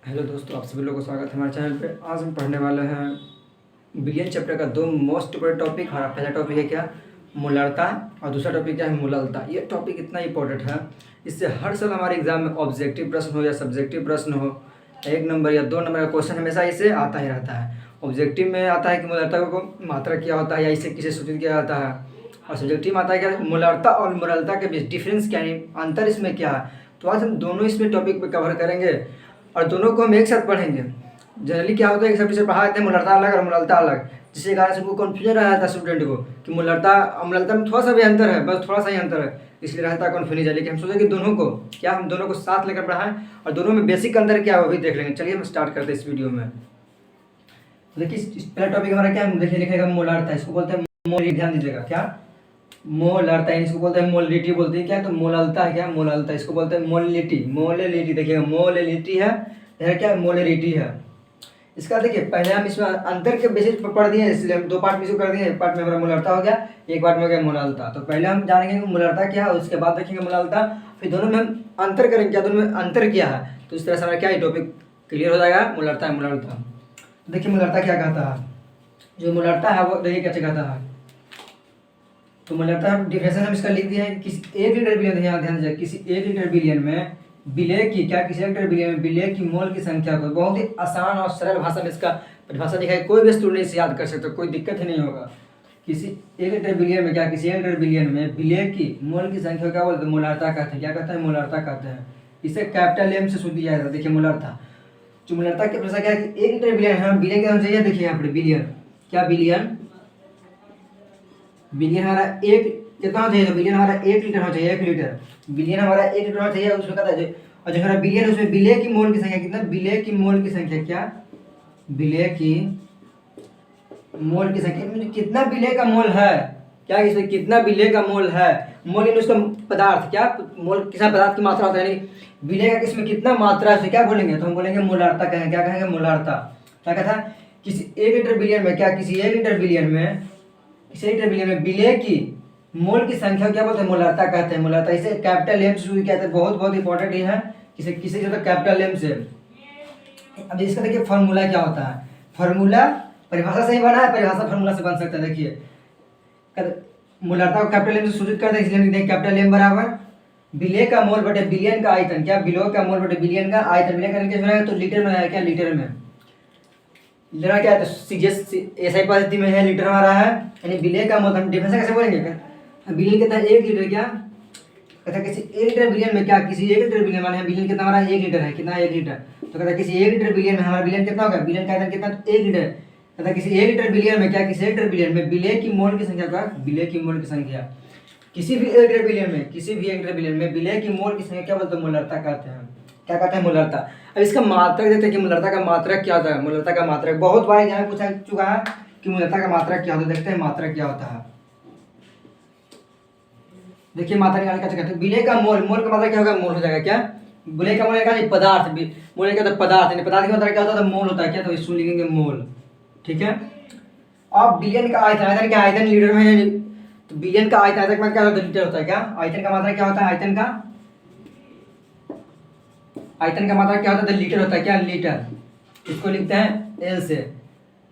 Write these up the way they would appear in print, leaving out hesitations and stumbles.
Hello दोस्तों, आप सभी लोगों को स्वागत है हमारे चैनल पे। आज हम पढ़ने वाले हैं बिलियन चैप्टर का दो मोस्ट बड़े टॉपिक। हमारा पहला टॉपिक है क्या, मूलरता, और दूसरा टॉपिक क्या है, मूललता। ये टॉपिक इतना इंपॉर्टेंट है, इससे हर साल हमारे एग्जाम में ऑब्जेक्टिव प्रश्न हो या सब्जेक्टिव प्रश्न हो, 1 नंबर या 2 नंबर का क्वेश्चन हमेशा इसे आता ही रहता है। ऑब्जेक्टिव में आता है कि मूलरता को मात्रा क्या होता है या इसे किसे सूचित किया जाता है, और सब्जेक्टिव में आता है क्या, मूलरता और मूललता के बीच डिफरेंस क्या है, अंतर इसमें क्या है। तो आज हम दोनों इसमें टॉपिक पे कवर करेंगे और दोनों को हम एक साथ पढ़ेंगे। जनरली क्या होता है, एक सब से पढ़ा देते हैं मूलरता अलग और मूललता अलग, जिसके कारण से उनको कन्फ्यूजन रह जाता है स्टूडेंट को कि मूलरता और मूललता में थोड़ा सा भी अंतर है, बस थोड़ा सा ही अंतर है, इसलिए रहता है कन्फ्यूजन। लेकिन हम सोचे कि दोनों को क्या, हम दोनों को साथ लेकर पढ़ाएं और दोनों में बेसिक अंतर क्या है वो भी देख लेंगे। चलिए हम स्टार्ट करते हैं इस वीडियो में। देखिए पहला टॉपिक हमारा क्या है, देखिए लिखेगा मूलरता। इसको बोलते हैं मोल, ध्यान दीजिएगा क्या, मोलरता, इसको बोलते हैं मोलरिटी बोलते हैं क्या, तो मोललता है क्या, मोललता, इसको बोलते हैं मोललिटी। मोललिटी देखिएगा, मोललिटी है, यह क्या, मोलरिटी है। इसका देखिए पहले हम इसमें अंतर के बेसिस पर पढ़ दिए, इसलिए हम दो पार्ट में इसको कर दिए। एक पार्ट में हमारा मूलरता हो गया, एक पार्ट में हो गया मूललता। तो पहले हम जानेंगे कि मूलरता क्या है, उसके बाद देखेंगे मूललता, फिर दोनों में हम अंतर करेंगे क्या, दोनों में अंतर क्या है। तो इस तरह से हमारा क्या टॉपिक क्लियर हो जाएगा, मूलरता है मूललता। देखिए मूलरता क्या कहता है, जो मूलरता है वो देखिए क्या कहता है। तो मूलरता डिफिनेशन हम इसका लिख दिया है, किसी 1 लीटर बिलियन, ध्यान दीजिए, किसी 1 लीटर बिलियन में विलेय की क्या, किसी 1 लीटर बिलियन में विलेय की मोल की संख्या को, बहुत ही आसान और सरल भाषा में इसका परिभाषा लिखा है, कोई भी स्टूडेंट इसे याद कर सकते, कोई दिक्कत ही नहीं होगा। किसी 1 लीटर बिलियन में क्या, किसी 1 लीटर बिलियन में विलेय की मोल की संख्या क्या बोलते हैं, मूलरता कहते हैं। क्या कहते हैं, मूलरता कहते हैं। इसे कैपिटल एम से शुरू दिया जाता है। देखिए मूलरता, जो मूलरता की परिभाषा क्या है कि 1 लीटर बिलियन है, बिलियन का नाम चाहिए, देखिए यहाँ पर बिलियन, क्या बिलियन, बिलियन हमारा एक कितना होना चाहिए, तो बिलियन हमारा 1 लीटर होना चाहिए, 1 लीटर, बिलियन हमारा 1 लीटर होना चाहिए। उसमें कहता है और जो हमारा बिलियन, उसमें विलेय की मोल की संख्या कितना, विलेय की मोल की संख्या क्या, विलेय की मोल की संख्या में कितना विलेय का मोल है, क्या इसमें कितना विलेय का मोल है, मोल इन उसका पदार्थ, क्या मोल किसी पदार्थ की मात्रा होता है, यानी विलेय का इसमें कितना मात्रा है, क्या बोलेंगे, तो हम बोलेंगे मूलरता कहेंगे। क्या कहेंगे, मूलरता। क्या कहता है, किसी 1 लीटर बिलियन में क्या, किसी 1 लीटर बिलियन में, किसी 1 लीटर बिलियन में विलेय की मोल की संख्या क्या बोलते हैं, मूलरता कहते हैं। मूलरता इसे कैपिटल एम से शुरू कहते हैं, बहुत बहुत इंपॉर्टेंट ये है, किसी किसी से तो कैपिटल एम से। अब इसका देखिए फॉर्मूला क्या होता है, फॉर्मूला परिभाषा से ही बना है, परिभाषा फॉर्मूला से बन सकता है। देखिए मूलरता को कैपिटल एम से सूचित करते हैं, इसलिए लिखते हैं कैपिटल एम बराबर विलेय का मोल बटे बिलियन का आयतन, क्या विलेय का मोल बटे बिलियन का आयतन। विलेय का कैसे बनाएगा, तो लीटर में आया, क्या लीटर में लेना, क्या है तो सीजीएस एसआई पद्धति में है, लीटर हमारा है, यानी विलेय का मोल। हम डिफरेंस कैसे बोलेंगे, बिलियन कितना है, 1 लीटर, क्या कहता है, किसी 1 लीटर बिलियन में क्या, किसी 1 लीटर बिलियन माने बिलियन कितना हमारा 1 लीटर है, कितना 1 लीटर, तो कहता है किसी 1 लीटर बिलियन में हमारा बिलियन कितना होगा, बिलियन का आयतन कितना, 1 लीटर। कहता है किसी 1 लीटर बिलियन में क्या, किसी 1 लीटर बिलियन में विलेय की मोल की संख्या का, विलेय की मोल की संख्या, किसी भी 1 लीटर बिलियन में, किसी भी 1 लीटर बिलियन में विलेय की मोल की संख्या क्या बोलते हैं, मूलरता कहते हैं। क्या कहते हैं, मूलरता। अब इसका मात्रक देते हैं कि मूलरता का मात्रक क्या होता है। मूलरता का मात्रक बहुत बार यहाँ पूछा चुका है कि मूलरता का मात्रक क्या होता है। देखते हैं मात्रक क्या होता है। देखिए मात्रा निकालने का कहते हैं, विलेय का मोल, मोल का मात्रा क्या होगा, मोल हो जाएगा, क्या विलेय का मोल का पदार्थ, मोल क्या होता है, पदार्थ, यानी पदार्थ की मात्रा क्या होता है, मोल होता है, क्या, तो इसको लिखेंगे मोल, ठीक है। अब बिलियन का आयतन, आयतन क्या, आयतन लीटर में है, तो बिलियन का आयतन, आयतन का क्या होता है, लीटर होता है, क्या आयतन का मात्रा क्या होता है, आयतन का, आयतन का मात्रा क्या होता है, लीटर होता है, क्या लीटर, इसको लिखते हैं एल से,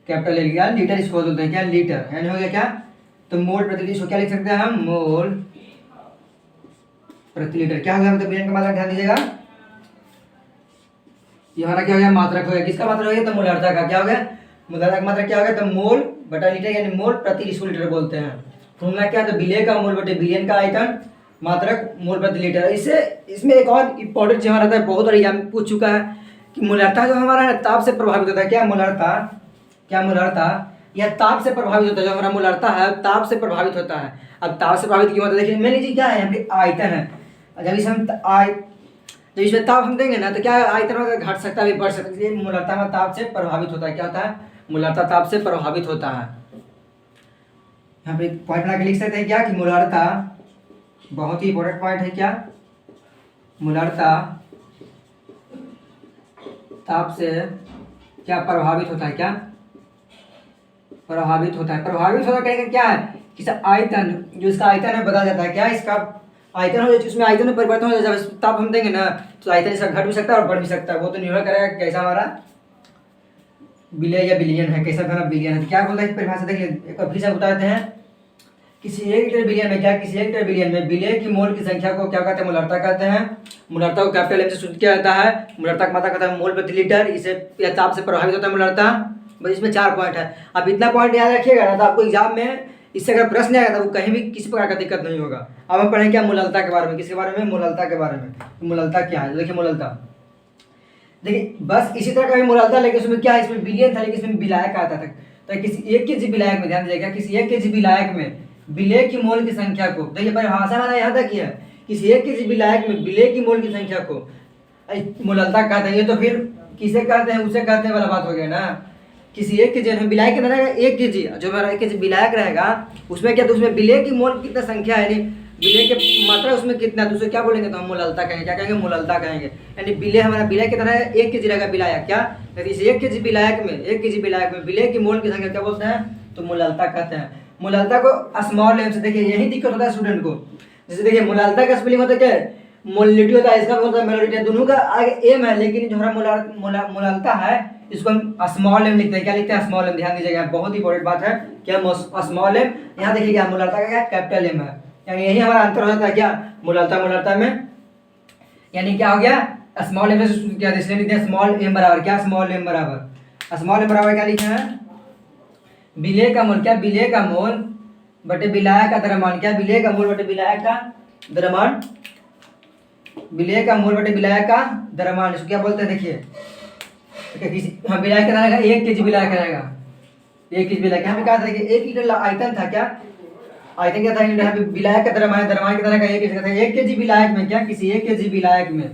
कैपिटल एल, क्या लीटर इसको बोलते हैं, क्या लीटर, यानी हो गया क्या, तो मोल प्रति लीटर, इसको क्या लिख सकते हैं हम, मोल प्रति लीटर। क्या हो गया, मतलब बिलियन का मात्रक, ध्यान दीजिएगा, ये हमारा क्या हो गया, मात्रक हो गया, किसका मात्रक हो गया, तो मूलरता का। क्या हो गया, मूलरता का मात्रक क्या हो गया, तो मोल बटा लीटर, यानी मोल प्रति लीटर बोलते हैं। फॉर्मूला क्या है, तो विलेय का मोल बटे बिलियन का आयतन, मात्रक मोल प्रति लीटर। इससे इसमें एक और इंपॉर्टेंट चीज रहता है, बहुत बार एग्जाम में पूछ चुका है कि मूलरता जो हमारा है ताप से प्रभावित होता है। क्या मूलरता, क्या मूलरता, यह ताप से प्रभावित होता है, जो हमारा मूलरता है ताप से प्रभावित होता है। अब ताप से प्रभावित क्यों होता है, देखिए मान लीजिए क्या है, यहाँ पे आयतन है, जब इसे हम जब इसमें ताप हम देंगे ना, तो क्या आयतन होगा, घट सकता है, बढ़ सकता है, इसलिए मूलरता में ताप से प्रभावित होता है। क्या होता है, मूलरता ताप से प्रभावित होता है। यहाँ पे पॉइंट बना के लिख सकते हैं क्या, कि मूलरता, बहुत ही इंपॉर्टेंट पॉइंट है, क्या मूलरता ताप से क्या प्रभावित होता है, क्या प्रभावित होता है। प्रभावित होता है क्या है, किसी आयतन, जो इसका आयतन है बदल जाता है, क्या इसका आयतन हो, उसमें आयतन में परिवर्तन हो जाए, जब ताप हम देंगे ना तो आयतन इसका घट भी सकता है और बढ़ भी सकता है। वो तो निर्भर करेगा कैसा हमारा बिलियन या बिलियन है, कैसा हमारा बिलियन है। तो क्या बोलता है परिभाषा देखिए, एक बार फिर से बताते हैं। किसी एक लीटर बिलियन में क्या, किसी एक लीटर बिलियन में विलेय की मोल की संख्या को क्या कहते हैं, मोलार्ता कहते हैं। मोलार्ता को कैपिटल एम से सूचित किया जाता है। मोलार्ता का मात्रा कहता है मोल प्रति लीटर। इसे या ताप से प्रभावित होता है मोलार्ता। बस इसमें 4 पॉइंट है। अब इतना पॉइंट याद रखिएगा ना, तो आपको एग्जाम में इससे अगर प्रश्न आएगा तो वो कहीं भी किसी प्रकार का दिक्कत नहीं होगा। अब हम पढ़ेंगे क्या, मोलाल्ता के बारे में। किसके बारे में, मोलाल्ता के बारे में। मोलाल्ता क्या है, देखिए मोलाल्ता, देखिए बस इसी तरह का भी मोलाल्ता, लेकिन उसमें क्या है, इसमें बिलियन था लेकिन इसमें विलायक आता था। तो किसी 1 केजी विलायक में, ध्यान दीजिएगा, किसी 1 केजी विलायक में विलेय की मोल की संख्या को, देखिए परिभाषा मैंने यहाँ तक किया, किसी 1 केजी विलायक में विलेय की मोल की संख्या को मोलाल्ता कहते हैं। ये तो फिर किसे कहते हैं, उसे कहते हैं वाला बात हो गया ना। किसी 1 केजी विलायक कितना रहेगा, 1 केजी, जो हमारा 1 केजी विलायक रहेगा उसमें क्या, तो उसमें विलेय की मोल कितना संख्या है, यानी विलेय की मात्रा उसमें कितना, तो उसे क्या बोलेंगे, तो हम मोलाल्ता कहेंगे। क्या कहेंगे, मोलाल्ता कहेंगे। यानी विलेय, हमारा विलेय कितना है, 1 केजी रहेगा विलायक। क्या, यदि इस 1 केजी विलायक में, 1 केजी विलायक में विलेय की मोल की संख्या क्या बोलते हैं, तो मोलाल्ता कहते हैं। मोलाल्ता को स्मॉल एम से, देखिए यही दिक्कत होता है स्टूडेंट को। जैसे देखिए मोलाल्ता का स्पेलिंग होता है क्या, मोलिटी होता है, इसका होता है मेलोडिटी, दोनों का आगे एम है, लेकिन जो हमारा मोलाल्ता है इसको हम स्मॉल एम लिखते हैं। क्या लिखते हैं, स्मॉल एम। ध्यान दीजिएगा, बहुत ही इंपॉर्टेंट बात है। क्या, स्मॉल एम। यहाँ देखिएगा मोलाल्ता का क्या, कैपिटल एम है। यानी यही हमारा अंतर हो जाता है, क्या, मोलाल्ता में, यानी क्या हो गया, स्मॉल एम से सूचित किया, इसलिए लिखते हैं स्मॉल एम बराबर क्या, स्मॉल एम बराबर, स्मॉल एम बराबर क्या लिखे हैं, विलेय का मोल। क्या, विलेय का मोल बटे विलायक का द्रव्यमान। क्या, विलेय का मोल बटे विलायक का द्रव्यमान, विलेय का मोल बटे विलायक का द्रव्यमान, इसको क्या बोलते हैं, देखिए हाँ, विलायक कितना रहेगा, 1 केजी विलायक रहेगा, 1 केजी विलायक। यहाँ पे कहा था कि 1 लीटर आयतन था, क्या आयतन क्या था, यहाँ पे विलायक का द्रव्यमान कितना रहेगा, 1 केजी का था। 1 केजी विलायक में क्या, किसी 1 केजी विलायक में,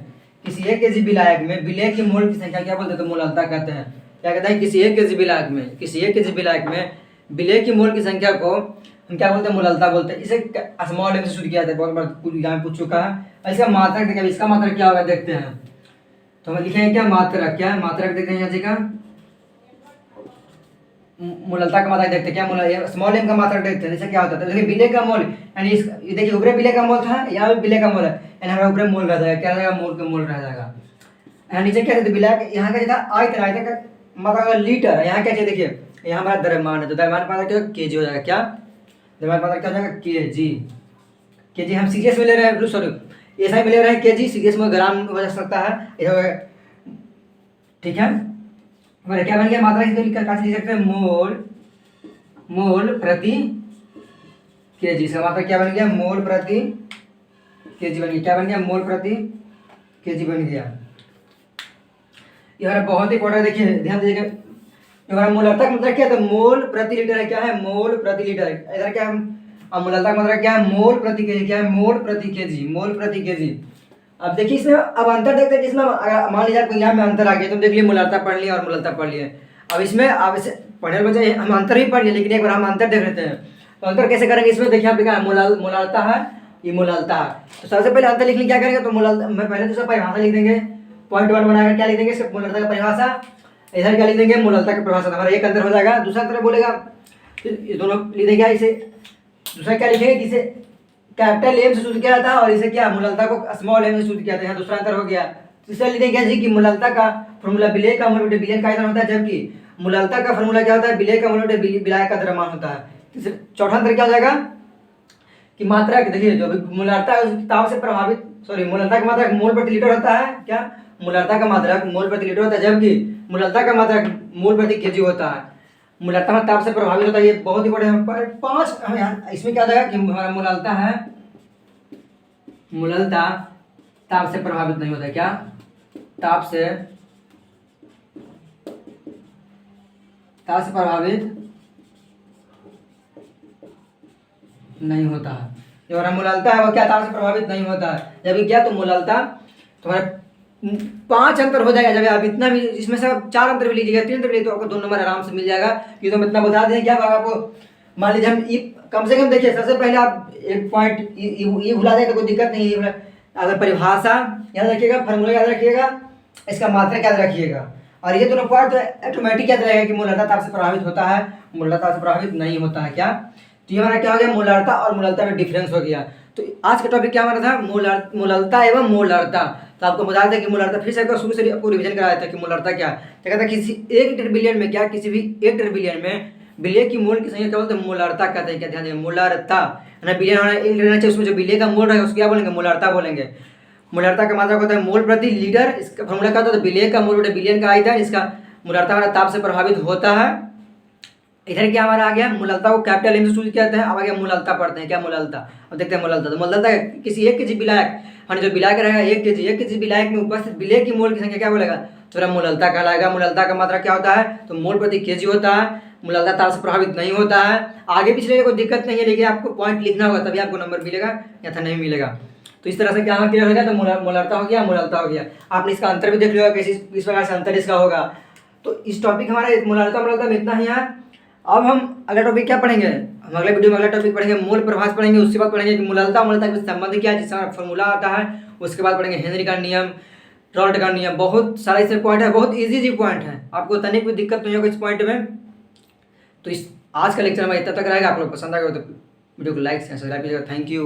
किसी 1 केजी विलायक में विलेय की मोल की संख्या क्या बोलते हैं, तो मोलाल्ता कहते हैं। क्या कहते हैं, किसी 1 केजी विलायक में, किसी 1 केजी विलायक में विलेय की मोल की संख्या को हम क्या बोलते हैं, मोलाल्ता बोलते हैं। इसे स्मॉल एम से शुरू किया जाता है, बहुत बार एग्जाम पूछ चुका है। इसका मात्रक देखिए, इसका मात्रक क्या होगा देखते हैं। तो हम लिखेंगे क्या, मात्रक। क्या, मात्रक देखते हैं यहाँ जी का, मोलाल्ता का मात्रक देखते हैं। क्या, स्मॉल एम का मात्रक देखते हैं। जैसे क्या होता है, देखिए विलेय का मोल, यानी ये देखिए ऊपरी विलेय का मोल था, यहाँ पे विलेय का मोल है, यानी हमारा ऊपरी मोल रह जाएगा, क्या रहेगा, मोल का मोल रह जाएगा। यहाँ नीचे क्या था, विलायक, यहाँ का था आयतन, आयतन का मात्रा लीटर है। यहाँ क्या चाहिए, देखिए यहाँ हमारा द्रव्यमान है, तो द्रव्यमान मात्रा क्या, केजी हो जाएगा। क्या, द्रव्यमान मात्रा क्या हो जाएगा, केजी। केजी हम सीरियस में ले रहे हैं, सॉरी ऐसा ही में ले रहे हैं केजी, सीरियस में ग्राम हो सकता है, ठीक है। क्या बन गया मात्रा, इसको लिख सकते हैं मोल प्रति केजी। इसका मात्रा क्या बन गया, मोल प्रति केजी बन गया। क्या बन गया, मोल प्रति केजी बन गया। ये हमारा बहुत ही इंपॉर्टेंट, देखिए ध्यान दीजिएगा, हमारा मोलाल्ता का मतलब क्या है, तो मोल प्रति लीटर है। क्या है, मोल प्रति लीटर। इधर क्या है, मोलाल्ता का मतलब क्या है, मोल प्रति केजी। क्या है, मोल प्रति केजी, मोल प्रति केजी। अब देखिए इसमें अब अंतर देखते हैं, जिसमें मान लीजिए आपको यहाँ में अंतर आ गया, तुम देख लिए मोलाल्ता पढ़ लिया और मोलाल्ता पढ़ लिए। अब इसमें अब इसे पढ़ने के बजाय हम अंतर ही पढ़ लिए, लेकिन एक बार हम अंतर देख लेते हैं। तो अंतर कैसे करेंगे, इसमें देखिए आप लिखा है मोलाल्ता है, ये मोलाल्ता है। तो सबसे पहले अंतर लिखने क्या करेंगे, तो मोलाल्ता में पहले तो सब परिभाषा लिख देंगे, पॉइंट 1 बनाकर क्या लिख देंगे, सिर्फ मोलाल्ता का परिभाषा। इधर क्या लिख देंगे, मोलाल्ता की परिभाषा। हमारा एक अंतर हो जाएगा। दूसरा अंतर बोलेगा, ये दोनों लिख देंगे। इसे दूसरा क्या लिखेंगे, किसे कैपिटल एम से शुरू किया था और इसे क्या, मोलाल्ता को स्मॉल एम से शुरू किया था। यहाँ दूसरा अंतर हो गया। तीसरा लिख देंगे जी कि मोलाल्ता का फॉर्मूला विलेय का मोल बटे विलेय का आयतन होता है, जबकि मोलाल्ता का फॉर्मूला क्या होता है, विलेय का मोल बटे विलायक का द्रव्यमान होता है। चौथा अंतर क्या हो जाएगा कि मात्रा, देखिए जो मोलाल्ता है उसकी ताप से प्रभावित, सॉरी मोलाल्ता का मात्रक मोल प्रति लीटर होता है। क्या, मोलाल्ता का मात्रक मोल प्रति लीटर होता है, जबकि मोलाल्ता का मात्रक मोल प्रति केजी होता है। मोलाल्ता में ताप से प्रभावित होता है, ये बहुत ही बड़े 5। इसमें क्या हो जाएगा कि हमारा मोलाल्ता है, मोलाल्ता ताप से प्रभावित नहीं होता है। क्या, ताप से प्रभावित नहीं होता है। जो हमारा मोलाल्ता है वो क्या, ताप से प्रभावित नहीं होता है। जबकि क्या, तो मोलाल्ता तुम्हारा 5 अंतर हो जाएगा। जब आप इतना भी, इसमें से आप 4 अंतर भी लीजिएगा, 3 अंतर भी लीजिए, तो आपको 2 नंबर आराम से मिल जाएगा। ये तो हम इतना बता दें, क्या आपको मान लीजिए हम कम से कम देखिए, सबसे पहले आप एक पॉइंट ये भुला दें तो कोई दिक्कत नहीं है। अगर परिभाषा याद रखिएगा, फार्मूला याद रखिएगा, इसका मात्रक याद रखिएगा, और ये दोनों पॉइंट तो ऑटोमेटिक याद रहेगा कि मोलाल्ता ताप से प्रभावित होता है, मोलाल्ता ताप से प्रभावित नहीं होता है। क्या, तो ये हमारा क्या हो गया, मोलाल्ता और मोलाल्ता में डिफरेंस हो गया। तो आज का टॉपिक क्या हमारा था, मूललता एवं मोलरता। तो आपको बता दें कि मोलरता फिर से एक बार शुरू से आपको रिवीजन कराया था कि मोलरता क्या है। तो कहता है किसी 1 ट्रिलियन में क्या, किसी भी 1 ट्रिलियन में विलय की मोल की संख्या क्या बोलते हैं, मोलरता कहते हैं। क्या ध्यान दें, मोलरता है ना, बिलियन हमारा 1 रहना चाहिए, उसमें जो विलय का मोल रहेगा उसको क्या बोलेंगे, मोलरता बोलेंगे। मोलरता का मात्रक होता है मोल प्रति लीटर। इसका फॉर्मूला क्या होता है, विलय का मोल बटे बिलियन का आयतन। इसका मोलरता हमारा ताप से प्रभावित होता है। इधर क्या हमारा आ गया, मूललता को कैपिटल एम से सूचित करते हैं। अब आ गया मूललता पढ़ते हैं, क्या मूललता। अब देखते हैं मूललता। तो मूललता किसी 1 kg विलायक, हाँ जो विलायक रहेगा 1 kg विलायक में उपस्थित विलय की मोल की संख्या क्या बोलेगा, तो मूललता कहलाएगा। मूललता का मात्रा क्या होता है, तो मोल प्रति केजी होता है। मूललता ताप से प्रभावित नहीं होता है। आगे पिछले कोई दिक्कत नहीं है, लेकिन आपको पॉइंट लिखना होगा तभी आपको नंबर मिलेगा, या था नहीं मिलेगा। तो इस तरह से क्या क्लियर हो गया, तो मूललता हो गया, मूललता हो गया। आपने इसका अंतर भी देख लिया कि किस प्रकार से अंतर इसका होगा। तो इस टॉपिक हमारा मूललता में इतना ही है। अब हम अगला टॉपिक क्या पढ़ेंगे, हम अगले वीडियो में अगला टॉपिक पढ़ेंगे मूल प्रभास पढ़ेंगे। उसके बाद पढ़ेंगे कि मूललता के बीच संबंध क्या है, जिसका फॉर्मूला आता है। उसके बाद पढ़ेंगे हेनरी का नियम, रॉल्ट का नियम। बहुत सारा इसमें पॉइंट है, बहुत इजी पॉइंट है, आपको तनिक भी दिक्कत नहीं होगा इस पॉइंट में। तो इस आज का लेक्चर हमारा इतना तक रहेगा। आप लोग पसंद आएगा तो वीडियो को लाइक सब्सक्राइब कीजिएगा। Thank you.